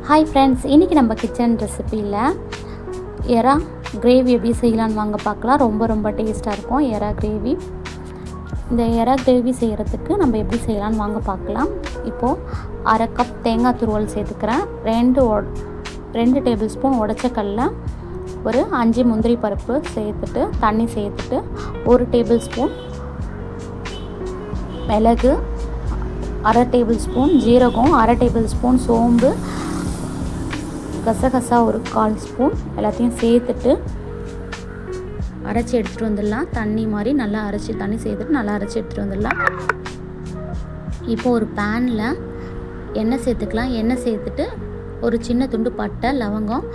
Hi friends, இன்றைக்கி நம்ம kitchen ரெசிப்பியில் எறா கிரேவி எப்படி செய்யலான்னு வாங்க பார்க்கலாம். ரொம்ப டேஸ்ட்டாக இருக்கும் எறா கிரேவி. இந்த எறா கிரேவி செய்கிறதுக்கு நம்ம எப்படி செய்யலான்னு வாங்க பார்க்கலாம். இப்போது அரை கப் தேங்காய் துருவல் சேர்த்துக்கிறேன். 2 டேபிள் ஸ்பூன் உடைச்ச கடலை, ஒரு 5 முந்திரி பருப்பு சேர்த்துட்டு தண்ணி சேர்த்துட்டு 1 டேபிள் ஸ்பூன் மிளகு, 1/2 டேபிள் ஸ்பூன் ஜீரகம், 1/2 டேபிள் ஸ்பூன் சோம்பு, கசகசா ஒரு 1/4 ஸ்பூன் எல்லாத்தையும் சேர்த்துட்டு அரைச்சி எடுத்துகிட்டு வந்துடலாம். தண்ணி மாதிரி நல்லா தண்ணி சேர்த்துட்டு நல்லா அரைச்சி எடுத்துகிட்டு வந்துடலாம். இப்போ ஒரு பேனில் எண்ணெய் சேர்த்துக்கலாம். எண்ணெய் சேர்த்துட்டு ஒரு சின்ன துண்டு பட்டை, லவங்கம்,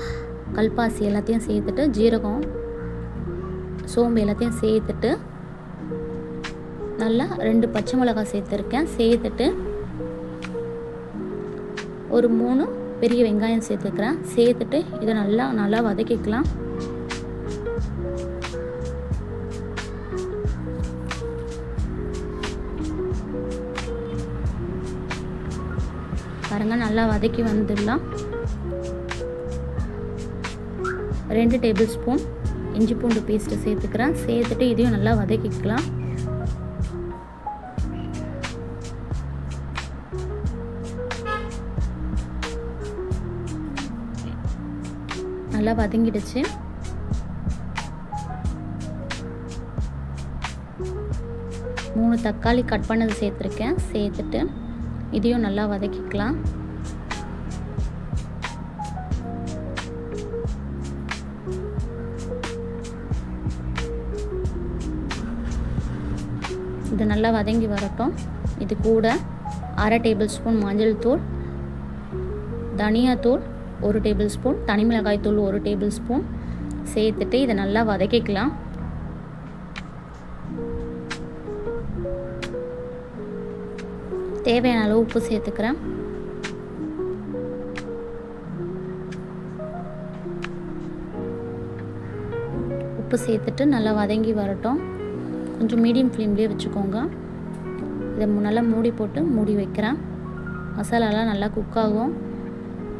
கல்பாசி எல்லாத்தையும் சேர்த்துட்டு ஜீரகம், சோம்பு எல்லாத்தையும் சேர்த்துட்டு நல்லா 2 பச்சை மிளகாய் சேர்த்துருக்கேன். சேர்த்துட்டு ஒரு 3 பெரிய வெங்காயம் சேர்த்துக்கிறேன். சேர்த்துட்டு இதை நல்லா வதக்கிக்கலாம். பாருங்க, நல்லா வதக்கி வந்துடலாம். 2 டேபிள் ஸ்பூன் இஞ்சி பூண்டு பேஸ்ட்டு சேர்த்துக்கிறேன். சேர்த்துட்டு இதையும் நல்லா வதக்கிக்கலாம். நல்லா வதங்கிடுச்சு. மூணு தக்காளி கட் பண்ணது சேர்த்துருக்கேன். சேர்த்துட்டு இதையும் நல்லா வதக்கிக்கலாம். இது நல்லா வதங்கி வரட்டும். இது கூட 1/2 டேபிள் ஸ்பூன் மஞ்சள் தூள், தனியாத்தூள் 1 டேபிள் ஸ்பூன், தனி மிளகாய் தூள் 1 டேபிள் ஸ்பூன் சேர்த்துட்டு இதை நல்லா வதக்கிக்கலாம். தேவையான அளவு உப்பு சேர்த்துக்கிறேன். உப்பு சேர்த்துட்டு நல்லா வதங்கி வரட்டும். கொஞ்சம் மீடியம் ஃப்ளேம்லேயே வச்சுக்கோங்க. இதை நல்லா மூடி போட்டு மூடி வைக்கிறேன். மசாலாலாம் நல்லா குக் ஆகும்.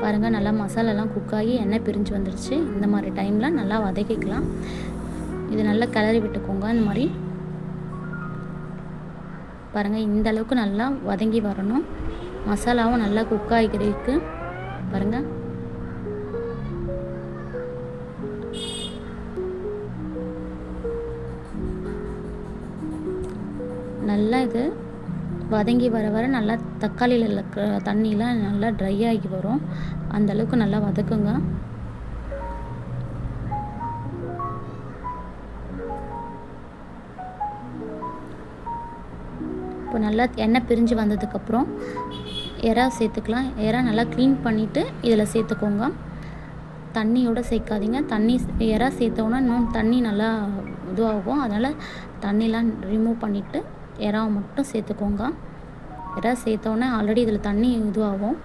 பாருங்கள், நல்லா மசாலாலாம் குக் ஆகி எண்ணெய் பிரிஞ்சு வந்துடுச்சு. இந்த மாதிரி டைமில் நல்லா வதக்கிக்கலாம். இது நல்லா கிளறி விட்டுக்கோங்க. இந்த மாதிரி பாருங்கள், இந்த அளவுக்கு நல்லா வதங்கி வரணும். மசாலாவும் நல்லா குக் ஆகிக்கிறதுக்கு பாருங்கள். நல்லா இது வதங்கி வர நல்லா தக்காளியில் இருக்கிற தண்ணியெலாம் நல்லா ட்ரை ஆகி வரும். அந்தளவுக்கு நல்லா வதக்குங்க. இப்போ நல்லா எண்ணெய் பிரிஞ்சு வந்ததுக்கப்புறம் எறா சேர்த்துக்கலாம். எறா நல்லா க்ளீன் பண்ணிவிட்டு இதில் சேர்த்துக்கோங்க. தண்ணியோடு சேர்க்காதீங்க. எறா சேர்த்தோன்னா இன்னும் தண்ணி நல்லா இதுவாகும். அதனால் தண்ணிலாம் ரிமூவ் பண்ணிவிட்டு எறாவை மட்டும் சேர்த்துக்கோங்க. எறா சேர்த்தோன்னே ஆல்ரெடி இதில் தண்ணி இதுவாகும்.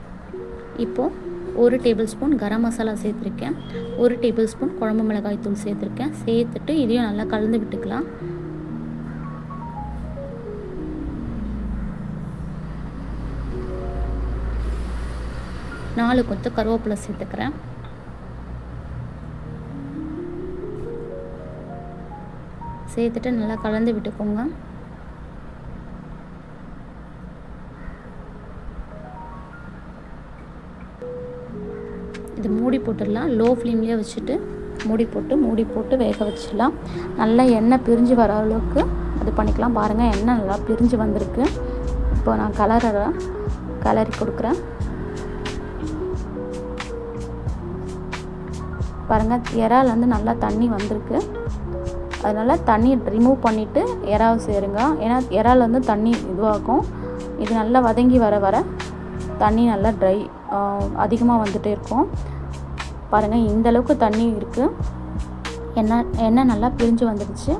இப்போது 1 டேபிள் ஸ்பூன் கரம் மசாலா சேர்த்துருக்கேன். 1 டேபிள் ஸ்பூன் குழம்பு மிளகாய் தூள் சேர்த்துருக்கேன். சேர்த்துட்டு இதையும் நல்லா கலந்து விட்டுக்கலாம். நாலு கொத்து கருவேப்பிலை சேர்த்துக்கிறேன். சேர்த்துட்டு நல்லா கலந்து விட்டுக்கோங்க. இது மூடி போட்டுடலாம். லோ ஃப்ளேம்லேயே வச்சுட்டு மூடி போட்டு வேக வச்சிடலாம். நல்லா எண்ணெய் பிரிஞ்சு வர அளவுக்கு இது பண்ணிக்கலாம். பாருங்கள், எண்ணெய் நல்லா பிரிஞ்சு வந்திருக்கு. இப்போ நான் கலரி கொடுக்குறேன். பாருங்கள், இறால் வந்து நல்லா தண்ணி வந்திருக்கு. அதனால் தண்ணி ரிமூவ் பண்ணிவிட்டு இறாவை சேருங்க. ஏன்னா இறால் வந்து தண்ணி இதுவாகும். இது நல்லா வதங்கி வர தண்ணி நல்லா அதிகமாக வந்துகிட்டே இருக்கும். பாருங்கள், இந்தளவுக்கு தண்ணி இருக்குது. எண்ணெய் நல்லா பிரிஞ்சு வந்துடுச்சு.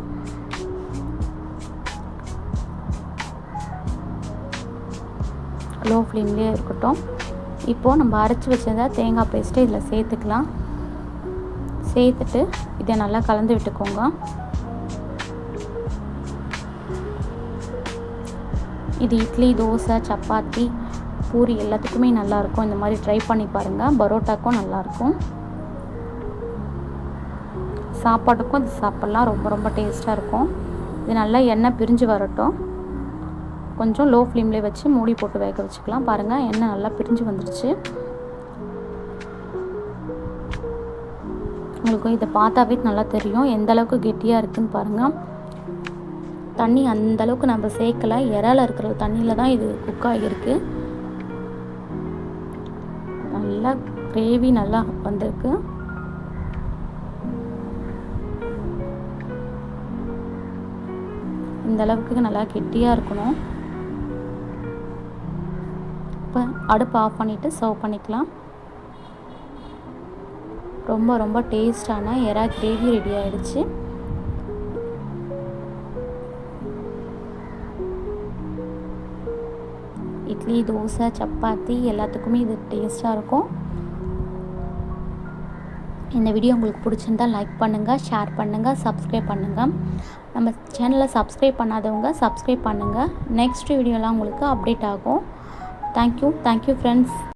லோ ஃப்ளேம்லேயே இருக்கட்டும். இப்போது நம்ம அரைச்சி வச்சிருந்தா தேங்காய் பேஸ்ட்டு இதில் சேர்த்துக்கலாம். சேர்த்துட்டு இதை நல்லா கலந்து விட்டுக்கோங்க. இது இட்லி, தோசை, சப்பாத்தி பூரி எல்லாத்துக்குமே நல்லாயிருக்கும். இந்த மாதிரி ட்ரை பண்ணி பாருங்கள். பரோட்டாக்கும் நல்லாயிருக்கும். சாப்பாட்டுக்கும் இது சாப்பிட்லாம். ரொம்ப ரொம்ப டேஸ்ட்டாக இருக்கும். இது நல்லா எண்ணெய் பிரிஞ்சு வரட்டும். கொஞ்சம் லோ ஃப்ளேம்லேயே வச்சு மூடி போட்டு வேக வச்சுக்கலாம். பாருங்கள், எண்ணெய் நல்லா பிரிஞ்சு வந்துடுச்சு. உங்களுக்கு இதை பார்த்தாவே நல்லா தெரியும் எந்த அளவுக்கு கெட்டியாக இருக்குதுன்னு பாருங்கள். தண்ணி அந்தளவுக்கு நம்ம சேர்க்கலை. இறால இருக்கிற தண்ணியில் தான் இது குக் ஆகியிருக்கு. நல்லா கிரேவி நல்லா வந்திருக்கு. இந்த அளவுக்கு நல்லா கெட்டியாக இருக்கணும். இப்போ அடுப்பு ஆஃப் பண்ணிவிட்டு சர்வ் பண்ணிக்கலாம். ரொம்ப ரொம்ப டேஸ்டான எறா கிரேவி ரெடி ஆகிடுச்சு. இட்லி, தோசை, சப்பாத்தி எல்லாத்துக்குமே இது டேஸ்ட்டாக இருக்கும். இந்த வீடியோ உங்களுக்கு பிடிச்சிருந்தால் லைக் பண்ணுங்கள், ஷேர் பண்ணுங்கள், சப்ஸ்கிரைப் பண்ணுங்கள். நம்ம சேனலை சப்ஸ்கிரைப் பண்ணாதவங்க சப்ஸ்கிரைப் பண்ணுங்கள். நெக்ஸ்ட் வீடியோலாம் உங்களுக்கு அப்டேட் ஆகும். Thank you friends.